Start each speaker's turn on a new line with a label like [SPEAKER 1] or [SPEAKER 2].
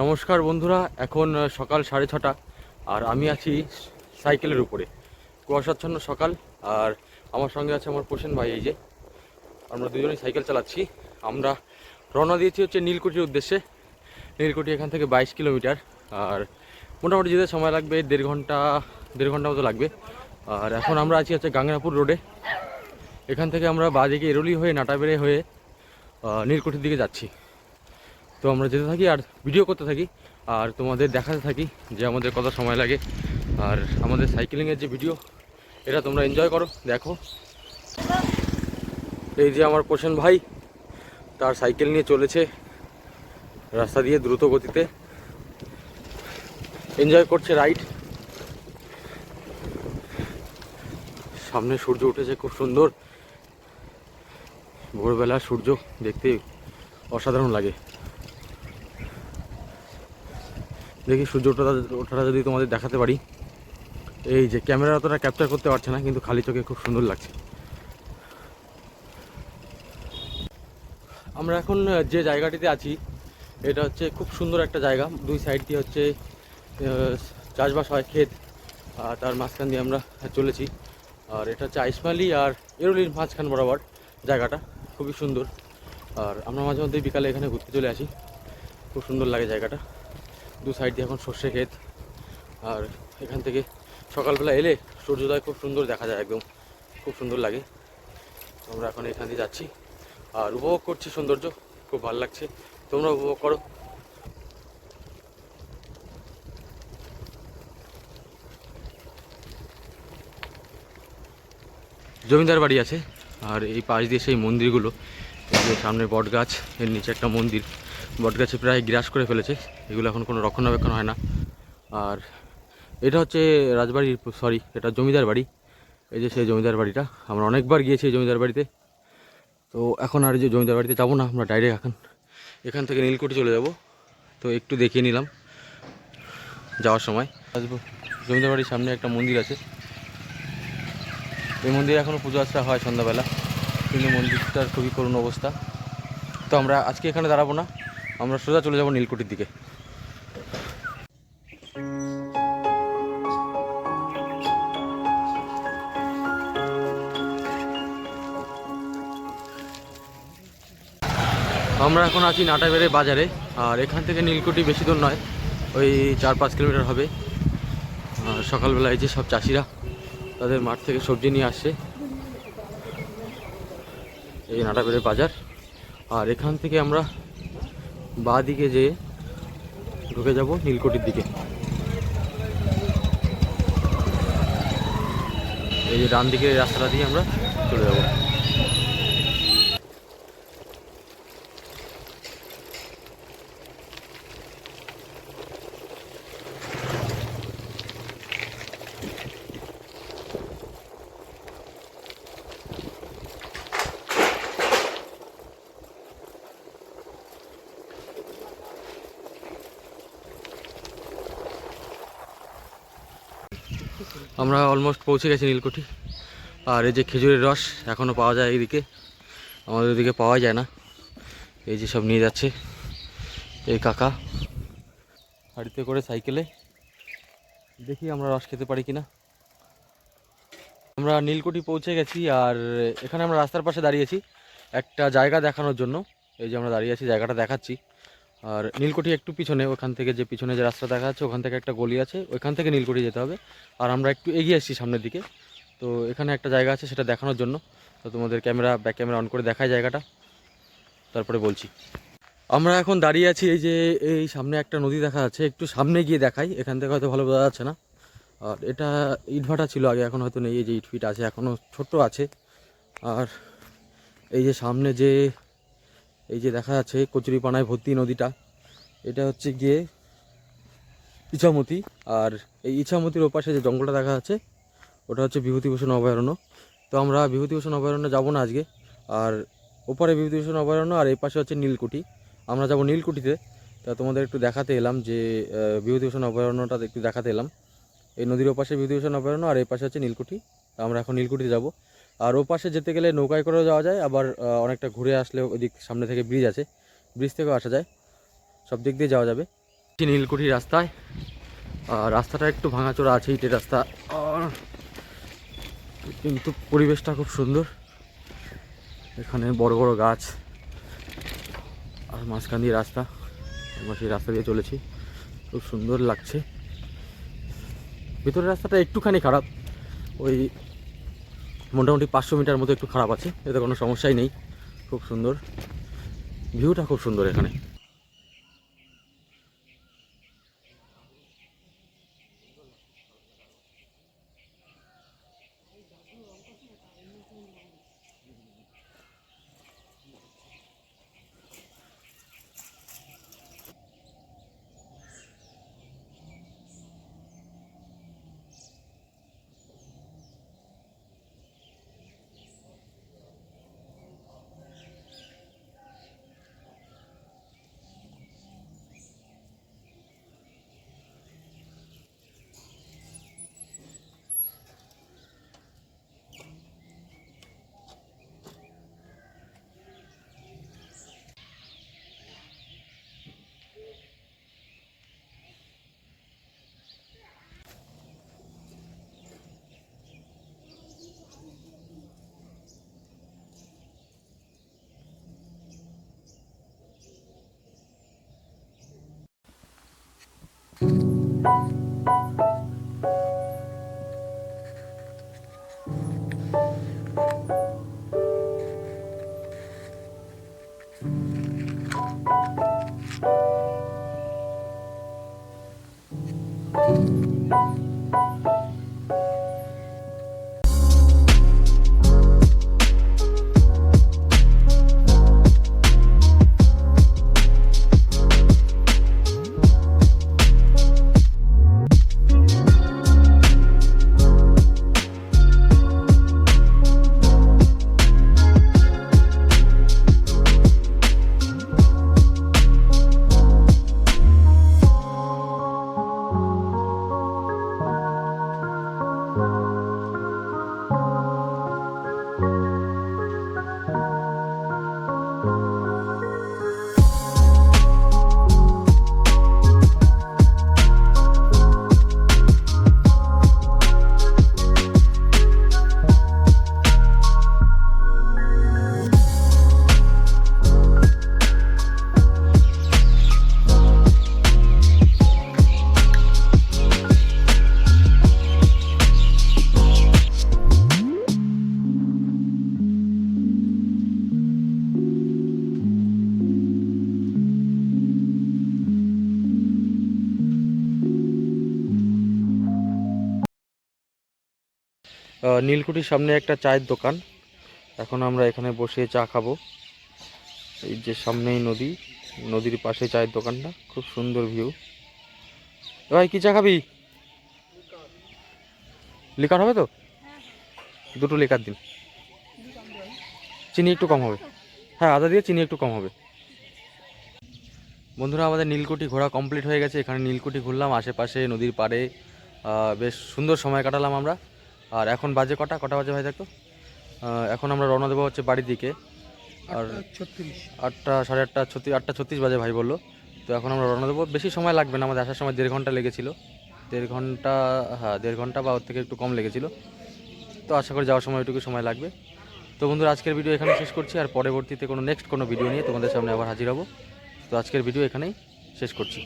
[SPEAKER 1] নমস্কার বন্ধুরা, এখন সকাল 6:30 আর আমি আছি সাইকেলের উপরে। কুয়াশাচ্ছন্ন সকাল, আর আমার সঙ্গে আছে আমার পোষণ ভাই। এই যে আমরা দুজনেই সাইকেল চালাচ্ছি। আমরা রওনা দিয়েছি হচ্ছে নীলকুঠির উদ্দেশ্যে। নীলকুঠি এখান থেকে 22 কিলোমিটার, আর মোটামুটি যেতে সময় লাগবে দেড় ঘন্টা মতো লাগবে। আর এখন আমরা আছি হচ্ছে গাংনাপুর রোডে। এখান থেকে আমরা বাঁদিকে এরোলি হয়ে নাটাবেড়ে হয়ে নীলকুঠির দিকে যাচ্ছি। তো আমরা যেতে থাকি আর ভিডিও করতে থাকি, আর তোমাদের দেখাতে থাকি যে আমাদের কত সময় লাগে আর আমাদের সাইকেলিংয়ের যে ভিডিও, এটা তোমরা এনজয় করো, দেখো। এই যে আমার পোষণ ভাই, তার সাইকেল নিয়ে চলেছে রাস্তা দিয়ে দ্রুত গতিতে, এনজয় করছে রাইড। সামনে সূর্য উঠেছে খুব সুন্দর, ভোরবেলা সূর্য দেখতে অসাধারণ লাগে। দেখি সূর্য ওঠাটা যদি তোমাদের দেখাতে পারি। এই যে ক্যামেরা অতটা ক্যাপচার করতে পারছে না, কিন্তু খালি চোখে খুব সুন্দর লাগছে। আমরা এখন যে জায়গাটিতে আছি, এটা হচ্ছে খুব সুন্দর একটা জায়গা। দুই সাইড দিয়ে হচ্ছে চাষবাস হয়, ক্ষেত, আর তার মাঝখান দিয়ে আমরা চলেছি। আর এটা হচ্ছে আইসমালি আর এরুলির মাঝখান বরাবর জায়গাটা, খুবই সুন্দর। আর আমরা মাঝে মধ্যে বিকালে এখানে ঘুরতে চলে আসি, খুব সুন্দর লাগে জায়গাটা। দু সাইড দিয়ে এখন সর্ষে ক্ষেত, আর এখান থেকে সকালবেলা এলে সূর্যোদয় খুব সুন্দর দেখা যায়, একদম খুব সুন্দর লাগে। আমরা এখন এখান দিয়ে যাচ্ছি আর উপভোগ করছি সৌন্দর্য, খুব ভালো লাগছে। তোমরা উপভোগ করো। জমিদার বাড়ি আছে, আর এই পাশ দিয়ে সেই মন্দিরগুলো। এই যে সামনে বট গাছ, এর নিচে একটা মন্দির। বট গাছে প্রায় গ্রাস করে ফেলেছে, এগুলো এখন কোনো রক্ষণাবেক্ষণ হয় না। আর এটা হচ্ছে রাজবাড়ির, সরি, এটা জমিদার বাড়ি। এই যে সেই জমিদার বাড়িটা, আমরা অনেকবার গিয়েছি এই জমিদার বাড়িতে। তো এখন আর এই যে জমিদার বাড়িতে যাবো না, আমরা ডাইরেক্ট এখান থেকে নীলকুঠি চলে যাব। তো একটু দেখিয়ে নিলাম যাওয়ার সময়। আসবো, জমিদার বাড়ির সামনে একটা মন্দির আছে। এই মন্দিরে এখনও পুজো আর্চা হয় সন্ধ্যাবেলা, কিন্তু মন্দিরটার খুবই করুণ অবস্থা। তো আমরা আজকে এখানে দাঁড়াবো না, আমরা সোজা চলে যাব নীলকুঠির দিকে। আমরা এখন আছি নাটাবেড়ে বাজারে, আর এখান থেকে নীলকুঠি বেশি দূর নয়, ওই 4-5 কিলোমিটার হবে। আর সকালবেলায় যে সব চাষিরা তাদের মাঠ থেকে সবজি নিয়ে আসছে, এই নাটাবেড়ে বাজার। আর এখান থেকে আমরা বাঁ দিকে যেয়ে ঢুকে যাব নীলকুঠির দিকে। এই যে ডান দিকে রাস্তাটা দিয়ে আমরা চলে যাব। আমরা অলমোস্ট পৌঁছে গেছি নীলকুঠি। আর এই যে খেজুরের রস এখনও পাওয়া যায় এইদিকে, আমাদের ওদিকে পাওয়া যায় না। এই যে সব নিয়ে যাচ্ছে এই কাকা গাড়িতে করে, সাইকেলে। দেখি আমরা রস খেতে পারি কিনা। আমরা নীলকুঠি পৌঁছে গেছি, আর এখানে আমরা রাস্তার পাশে দাঁড়িয়েছি একটা জায়গা দেখানোর জন্য। এই যে আমরা দাঁড়িয়ে আছি, জায়গাটা দেখাচ্ছি। আর নীলকুঠি একটু পিছনে, ওখান থেকে যে পিছনে যে রাস্তা দেখা যাচ্ছে, ওখান থেকে একটা গলি আছে, ওইখান থেকে নীলকুঠি যেতে হবে। আর আমরা একটু এগিয়ে আসছি সামনের দিকে। তো এখানে একটা জায়গা আছে, সেটা দেখানোর জন্য। তো তোমাদের ব্যাক ক্যামেরা অন করে দেখায় জায়গাটা, তারপরে বলছি। আমরা এখন দাঁড়িয়ে আছি, এই যে এই সামনে একটা নদী দেখা যাচ্ছে, একটু সামনে গিয়ে দেখাই, এখান থেকে হয়তো ভালো বোঝা যাচ্ছে না। আর এটা ইটভাটা ছিল আগে, এখন হয়তো নেই। এই যে ইটফিট আছে, এখনও ছোট্ট আছে। আর এই যে সামনে যে এই যে দেখা যাচ্ছে কচুরিপানায় ভর্তি নদীটা, এটা হচ্ছে গিয়ে ইছামতি। আর এই ইছামতির ওপাশে যে জঙ্গলটা দেখা যাচ্ছে, ওটা হচ্ছে বিভূতিভূষণ অভয়ারণ্য। তো আমরা বিভূতিভূষণ অভয়ারণ্য যাব না আজকে। আর ওপারে বিভূতিভূষণ অভয়ারণ্য, আর এই পাশে হচ্ছে নীলকুঠি। আমরা যাব নীলকুঠিতে। তা তোমাদের একটু দেখাতে এলাম যে বিভূতিভূষণ অভয়ারণ্যটা একটু দেখাতে এলাম। এই নদীর ওপাশে বিভূতিভূষণ অভয়ারণ্য, আর এই পাশে হচ্ছে নীলকুঠি। আমরা এখন নীলকুঠিতে যাব। আর ওপাশে যেতে গেলে নৌকায় করেও যাওয়া যায়, আবার অনেকটা ঘুরে আসলে ওদিক সামনে থেকে ব্রিজ আছে, ব্রিজ থেকেও আসা যায়, সব দিক দিয়ে যাওয়া যাবে। নীলকুঠি রাস্তায়, আর রাস্তাটা একটু ভাঙাচোরা আছে, ইটের রাস্তা, আর কিন্তু পরিবেশটা খুব সুন্দর। এখানে বড় বড় গাছ আর মাঝখান দিয়ে রাস্তা, আমরা সেই রাস্তা দিয়ে চলেছি, খুব সুন্দর লাগছে। ভিতরের রাস্তাটা একটুখানি খারাপ, ওই মোটামুটি 500 মিটার মতো একটু খারাপ আছে, এতে কোনো সমস্যাই নেই। খুব সুন্দর ভিউটা, খুব সুন্দর এখানে। নীলকুঠির সামনে একটা চায়ের দোকান, এখন আমরা এখানে বসে চা খাবো। এই যে সামনেই নদী, নদীর পাশে চায়ের দোকানটা, খুব সুন্দর ভিউ। ভাই কি চা খাবি? লিকার হবে তো? দুটো লিকার দিন, চিনি একটু কম হবে। হ্যাঁ, আদা দিয়ে চিনি একটু কম হবে। বন্ধুরা, আমাদের নীলকুঠি ঘোরা কমপ্লিট হয়ে গেছে। এখানে নীলকুঠি ঘুরলাম, আশেপাশে নদীর পাড়ে, বেশ সুন্দর সময় কাটালাম আমরা। আর এখন বাজে কটা বাজে ভাই দেখতো? এখন আমরা রওনা দেবো হচ্ছে বাড়ির দিকে। আর 8টা, সাড়ে 8টা, 8টা 36 বাজে ভাই বললো। তো এখন আমরা রওনা দেবো, বেশি সময় লাগবে না, আমাদের আসার সময় 1.5 ঘন্টা লেগেছিলো। 1.5 ঘন্টা, হ্যাঁ 1.5 ঘন্টা বা ওর থেকে একটু কম লেগেছিলো। তো আশা করি যাওয়ার সময় ওইটুকু সময় লাগবে। তো বন্ধুরা, আজকের ভিডিও এখানে শেষ করছি, আর পরবর্তীতে নেক্সট কোনো ভিডিও নিয়ে তোমাদের সামনে আবার হাজির হব। তো আজকের ভিডিও এখানেই শেষ করছি।